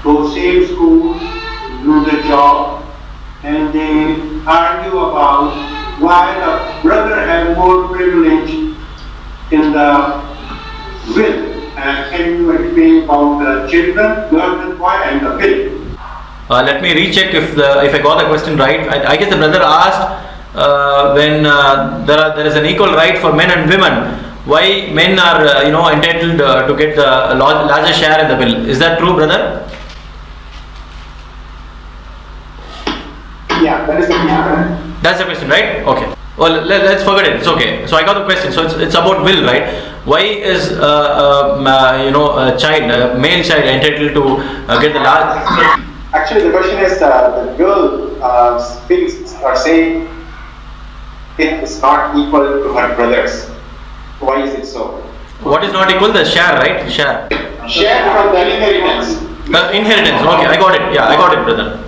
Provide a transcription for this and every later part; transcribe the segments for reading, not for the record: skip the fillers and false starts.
go same school, do the job, and they argue about why the brother has more privilege in the will. Can you explain about the children, girl and boy, and the will? Let me recheck if I got the question right. I guess the brother asked when there is an equal right for men and women, why men are entitled to get the larger share in the will. Is that true, brother? Yeah, that is the question. That's the question, right? Okay. Well, let's forget it. It's okay. So I got the question. So it's about will, right? Why is a child, a male child, entitled to get the large? Actually, the question is the girl speaks or say it is not equal to her brothers. Why is it so? What is not equal? The share, right? Share. Share from the inheritance. The inheritance. Okay, I got it. Yeah, I got it, brother.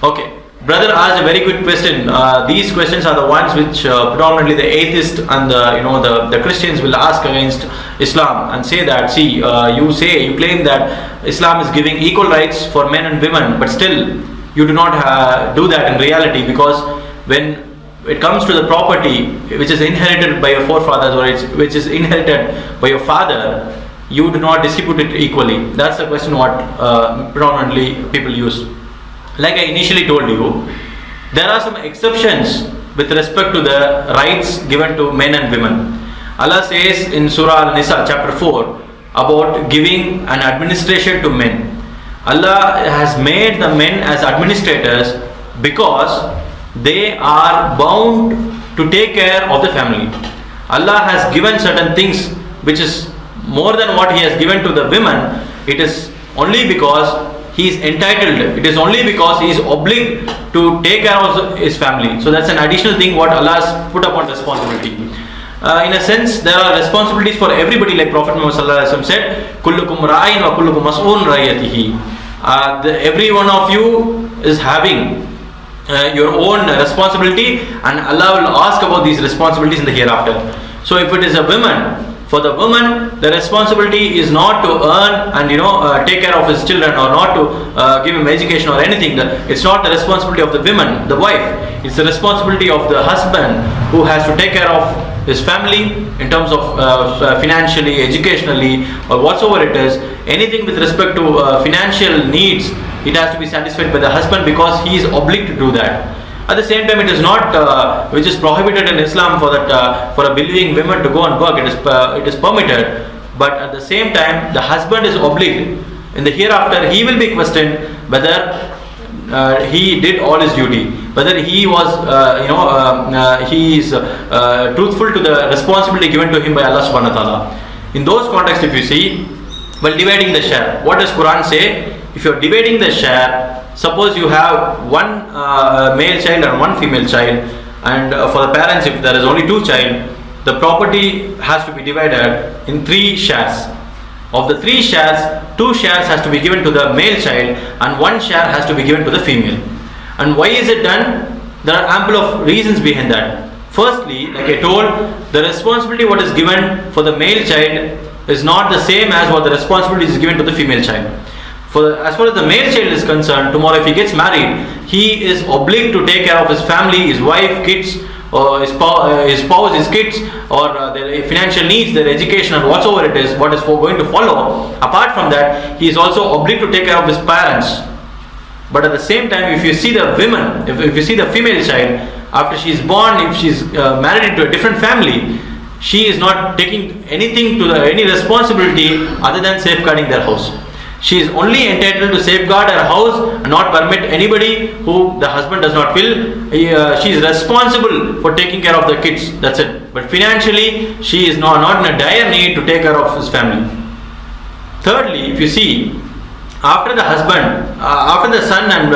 Okay. Brother asked a very good question. These questions are the ones which predominantly the atheists and the Christians will ask against Islam and say that, see, you claim that Islam is giving equal rights for men and women, but still you do not do that in reality, because when it comes to the property which is inherited by your forefathers or which is inherited by your father, you do not distribute it equally. That's the question what predominantly people use. Like I initially told you, there are some exceptions with respect to the rights given to men and women. Allah says in Surah Al-Nisa chapter 4 about giving an administration to men. Allah has made the men as administrators because they are bound to take care of the family. Allah has given certain things which is more than what He has given to the women. It is only because he is entitled, it is only because he is obliged to take care of his family. So that's an additional thing what Allah has put upon responsibility. In a sense, there are responsibilities for everybody, like Prophet Muhammad said, "Kullukum ra'in wa kullukum mas'un ra'iyatihi." Every one of you is having your own responsibility, and Allah will ask about these responsibilities in the hereafter. So if it is a woman, for the woman, the responsibility is not to earn and take care of his children, or not to give him education or anything. It's not the responsibility of the woman, the wife. It's the responsibility of the husband, who has to take care of his family in terms of financially, educationally, or whatsoever it is. Anything with respect to financial needs, it has to be satisfied by the husband, because he is obliged to do that. At the same time, it is not which is prohibited in Islam for that for a believing woman to go and work. It is permitted, but at the same time, the husband is obliged. In the hereafter, he will be questioned whether he did all his duty, whether he was he is truthful to the responsibility given to him by Allah subhanahu wa ta'ala. In those contexts, if you see, while dividing the share, what does Quran say? If you are dividing the share, suppose you have one male child and one female child, and for the parents, if there is only two child, the property has to be divided in 3 shares. Of the 3 shares, 2 shares has to be given to the male child and 1 share has to be given to the female. And why is it done? There are ample of reasons behind that. Firstly, like I told, the responsibility what is given for the male child is not the same as what the responsibility is given to the female child. As far as the male child is concerned, tomorrow if he gets married, he is obliged to take care of his family, his wife, kids, or his spouse, his kids, or their financial needs, their education, or whatsoever it is, what is going to follow. Apart from that, he is also obliged to take care of his parents. But at the same time, if you see the women, if you see the female child, after she is born, if she is married into a different family, she is not taking anything to any responsibility other than safeguarding their house. She is only entitled to safeguard her house and not permit anybody who the husband does not will. She is responsible for taking care of the kids. That's it. But financially, she is not in a dire need to take care of his family. Thirdly, if you see, after the husband, after the son and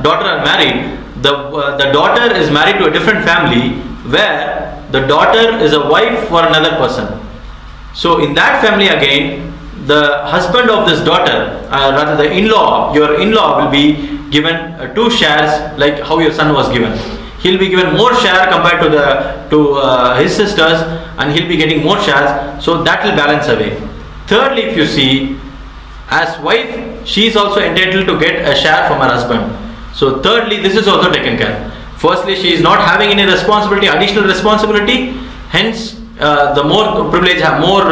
daughter are married, the daughter is married to a different family where the daughter is a wife for another person. So in that family again, the husband of this daughter, rather the in-law, your in-law will be given 2 shares like how your son was given. He'll be given more share compared to his sisters, and he'll be getting more shares, so that will balance away. Thirdly, if you see, as wife, she is also entitled to get a share from her husband. So thirdly, this is also taken care. Firstly, she is not having any responsibility, additional responsibility, hence the more privilege, more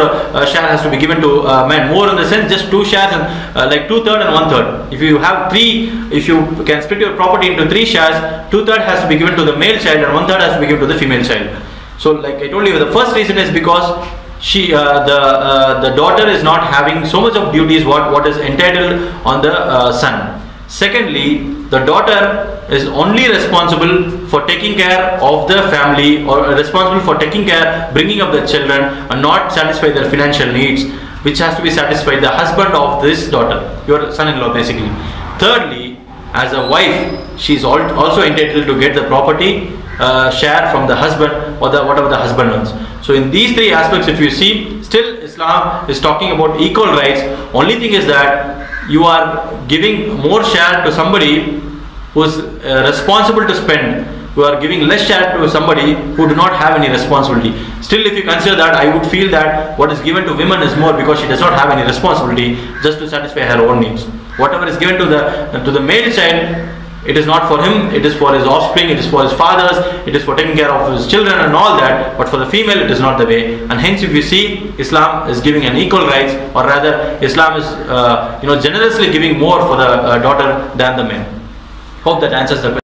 share has to be given to men. More in the sense, just 2 shares and like 2/3 and 1/3. If you have 3, if you can split your property into 3 shares, 2/3 has to be given to the male child and 1/3 has to be given to the female child. So like I told you, the first reason is because she, the daughter is not having so much of duties what is entitled on the son. Secondly, the daughter is only responsible for taking care of the family, or responsible for taking care, bringing up the children, and not satisfy their financial needs, which has to be satisfied the husband of this daughter, your son-in-law basically. Thirdly, as a wife, she is also entitled to get the property share from the husband, or whatever the husband earns. So in these 3 aspects, if you see, still Islam is talking about equal rights. Only thing is that you are giving more share to somebody who is responsible to spend. You are giving less share to somebody who do not have any responsibility. Still, if you consider that, I would feel that what is given to women is more, because she does not have any responsibility just to satisfy her own needs. Whatever is given to the male child, it is not for him, it is for his offspring, it is for his fathers, it is for taking care of his children and all that. But for the female, it is not the way. And hence, if you see, Islam is giving an equal rights, or rather Islam is generously giving more for the daughter than the men. Hope that answers the question.